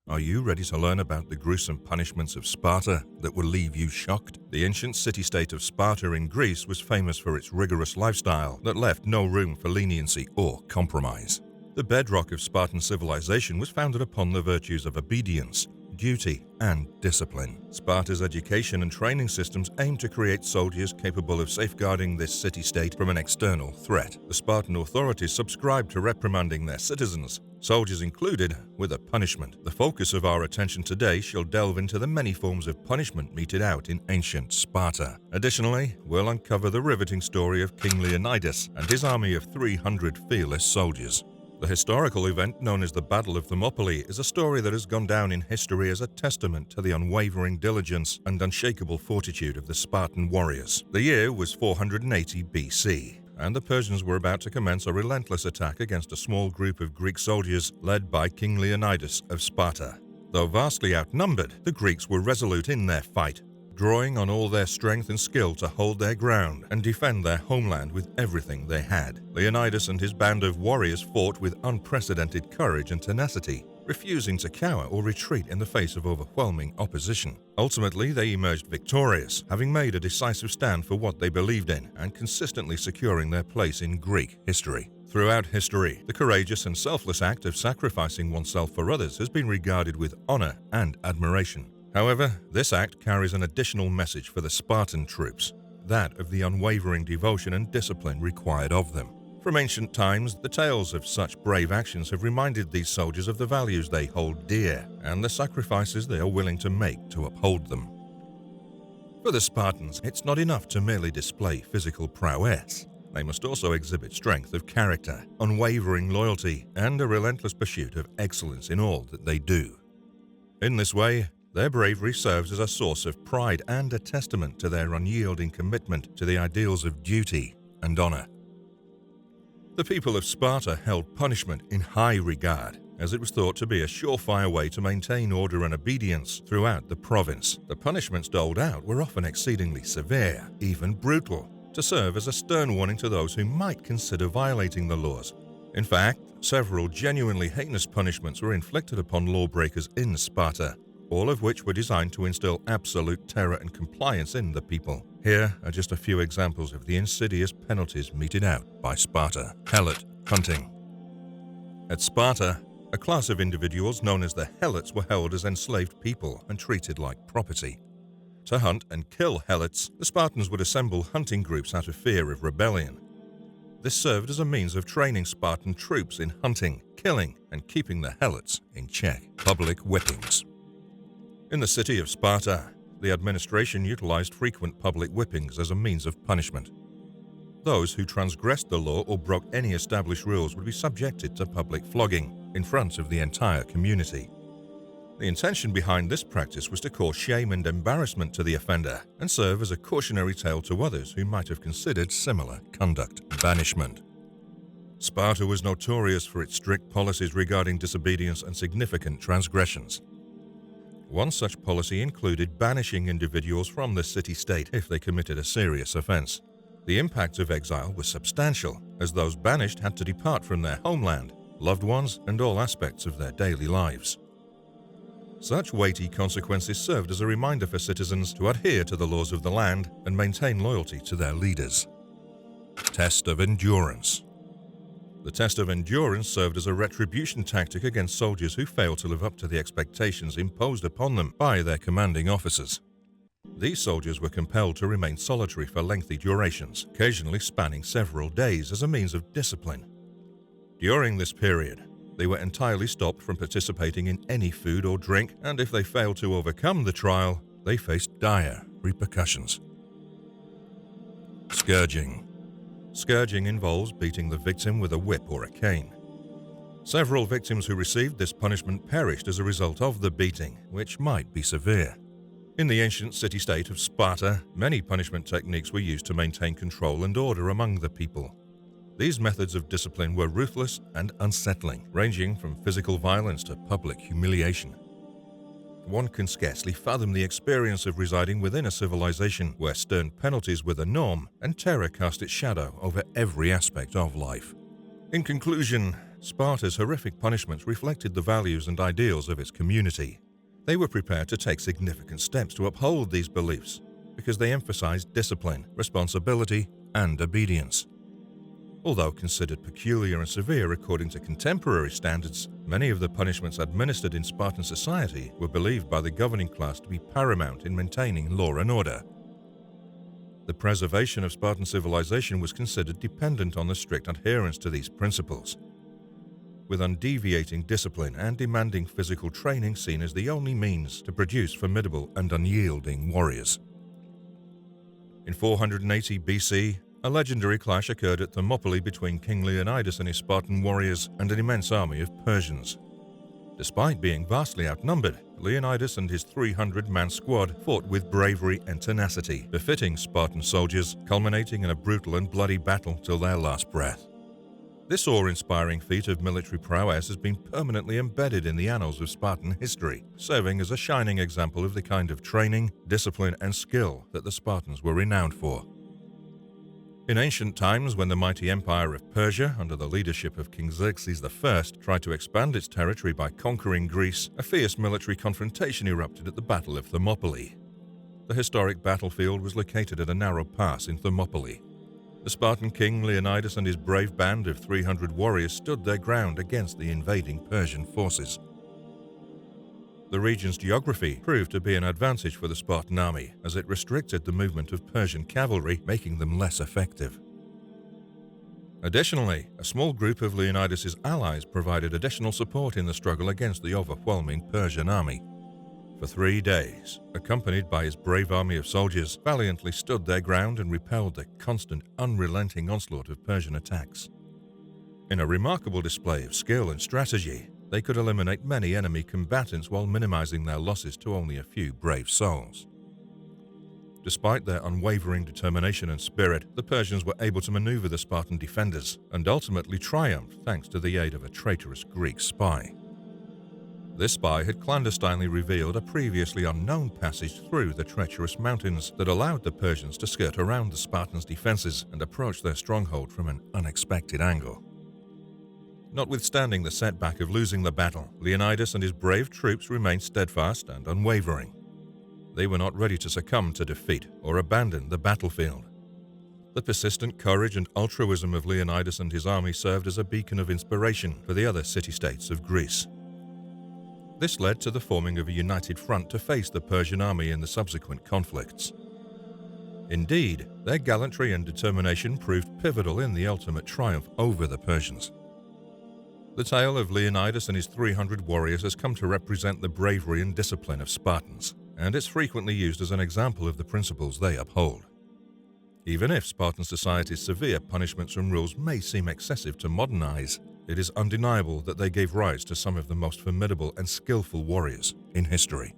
Are you ready to learn about the gruesome punishments of Sparta that will leave you shocked? The ancient city-state of Sparta in Greece was famous for its rigorous lifestyle that left no room for leniency or compromise. The bedrock of Spartan civilization was founded upon the virtues of obedience, duty, and discipline. Sparta's education and training systems aimed to create soldiers capable of safeguarding this city-state from an external threat. The Spartan authorities subscribed to reprimanding their citizens, soldiers included, with a punishment. The focus of our attention today shall delve into the many forms of punishment meted out in ancient Sparta. Additionally, we'll uncover the riveting story of King Leonidas and his army of 300 fearless soldiers. The historical event known as the Battle of Thermopylae is a story that has gone down in history as a testament to the unwavering diligence and unshakable fortitude of the Spartan warriors. The year was 480 BC, and the Persians were about to commence a relentless attack against a small group of Greek soldiers led by King Leonidas of Sparta. Though vastly outnumbered, the Greeks were resolute in their fight, drawing on all their strength and skill to hold their ground and defend their homeland with everything they had. Leonidas and his band of warriors fought with unprecedented courage and tenacity, refusing to cower or retreat in the face of overwhelming opposition. Ultimately, they emerged victorious, having made a decisive stand for what they believed in and consistently securing their place in Greek history. Throughout history, the courageous and selfless act of sacrificing oneself for others has been regarded with honor and admiration. However, this act carries an additional message for the Spartan troops, that of the unwavering devotion and discipline required of them. From ancient times, the tales of such brave actions have reminded these soldiers of the values they hold dear and the sacrifices they are willing to make to uphold them. For the Spartans, it's not enough to merely display physical prowess. They must also exhibit strength of character, unwavering loyalty, and a relentless pursuit of excellence in all that they do. In this way, their bravery serves as a source of pride and a testament to their unyielding commitment to the ideals of duty and honor. The people of Sparta held punishment in high regard, as it was thought to be a surefire way to maintain order and obedience throughout the province. The punishments doled out were often exceedingly severe, even brutal, to serve as a stern warning to those who might consider violating the laws. In fact, several genuinely heinous punishments were inflicted upon lawbreakers in Sparta, all of which were designed to instill absolute terror and compliance in the people. Here are just a few examples of the insidious penalties meted out by Sparta. Helot hunting. At Sparta, a class of individuals known as the Helots were held as enslaved people and treated like property. To hunt and kill Helots, the Spartans would assemble hunting groups out of fear of rebellion. This served as a means of training Spartan troops in hunting, killing, and keeping the Helots in check. Public whippings. In the city of Sparta, the administration utilized frequent public whippings as a means of punishment. Those who transgressed the law or broke any established rules would be subjected to public flogging in front of the entire community. The intention behind this practice was to cause shame and embarrassment to the offender and serve as a cautionary tale to others who might have considered similar conduct. Banishment. Sparta was notorious for its strict policies regarding disobedience and significant transgressions. One such policy included banishing individuals from the city-state if they committed a serious offense. The impact of exile was substantial, as those banished had to depart from their homeland, loved ones, and all aspects of their daily lives. Such weighty consequences served as a reminder for citizens to adhere to the laws of the land and maintain loyalty to their leaders. Test of endurance. The test of endurance served as a retribution tactic against soldiers who failed to live up to the expectations imposed upon them by their commanding officers. These soldiers were compelled to remain solitary for lengthy durations, occasionally spanning several days as a means of discipline. During this period, they were entirely stopped from participating in any food or drink, and if they failed to overcome the trial, they faced dire repercussions. Scourging. Scourging involves beating the victim with a whip or a cane. Several victims who received this punishment perished as a result of the beating, which might be severe. In the ancient city-state of Sparta, many punishment techniques were used to maintain control and order among the people. These methods of discipline were ruthless and unsettling, ranging from physical violence to public humiliation. One can scarcely fathom the experience of residing within a civilization where stern penalties were the norm and terror cast its shadow over every aspect of life. In conclusion, Sparta's horrific punishments reflected the values and ideals of its community. They were prepared to take significant steps to uphold these beliefs because they emphasized discipline, responsibility, and obedience. Although considered peculiar and severe according to contemporary standards, many of the punishments administered in Spartan society were believed by the governing class to be paramount in maintaining law and order. The preservation of Spartan civilization was considered dependent on the strict adherence to these principles, with undeviating discipline and demanding physical training seen as the only means to produce formidable and unyielding warriors. In 480 BC, a legendary clash occurred at Thermopylae between King Leonidas and his Spartan warriors and an immense army of Persians. Despite being vastly outnumbered, Leonidas and his 300-man squad fought with bravery and tenacity, befitting Spartan soldiers, culminating in a brutal and bloody battle till their last breath. This awe-inspiring feat of military prowess has been permanently embedded in the annals of Spartan history, serving as a shining example of the kind of training, discipline, and skill that the Spartans were renowned for. In ancient times, when the mighty empire of Persia, under the leadership of King Xerxes I, tried to expand its territory by conquering Greece, a fierce military confrontation erupted at the Battle of Thermopylae. The historic battlefield was located at a narrow pass in Thermopylae. The Spartan king Leonidas and his brave band of 300 warriors stood their ground against the invading Persian forces. The region's geography proved to be an advantage for the Spartan army, as it restricted the movement of Persian cavalry, making them less effective. Additionally, a small group of Leonidas's allies provided additional support in the struggle against the overwhelming Persian army. For 3 days, accompanied by his brave army of soldiers, valiantly stood their ground and repelled the constant, unrelenting onslaught of Persian attacks. In a remarkable display of skill and strategy, they could eliminate many enemy combatants while minimizing their losses to only a few brave souls. Despite their unwavering determination and spirit, the Persians were able to maneuver the Spartan defenders and ultimately triumphed thanks to the aid of a traitorous Greek spy. This spy had clandestinely revealed a previously unknown passage through the treacherous mountains that allowed the Persians to skirt around the Spartans' defenses and approach their stronghold from an unexpected angle. Notwithstanding the setback of losing the battle, Leonidas and his brave troops remained steadfast and unwavering. They were not ready to succumb to defeat or abandon the battlefield. The persistent courage and altruism of Leonidas and his army served as a beacon of inspiration for the other city-states of Greece. This led to the forming of a united front to face the Persian army in the subsequent conflicts. Indeed, their gallantry and determination proved pivotal in the ultimate triumph over the Persians. The tale of Leonidas and his 300 warriors has come to represent the bravery and discipline of Spartans, and it's frequently used as an example of the principles they uphold. Even if Spartan society's severe punishments and rules may seem excessive to modern eyes, it is undeniable that they gave rise to some of the most formidable and skillful warriors in history.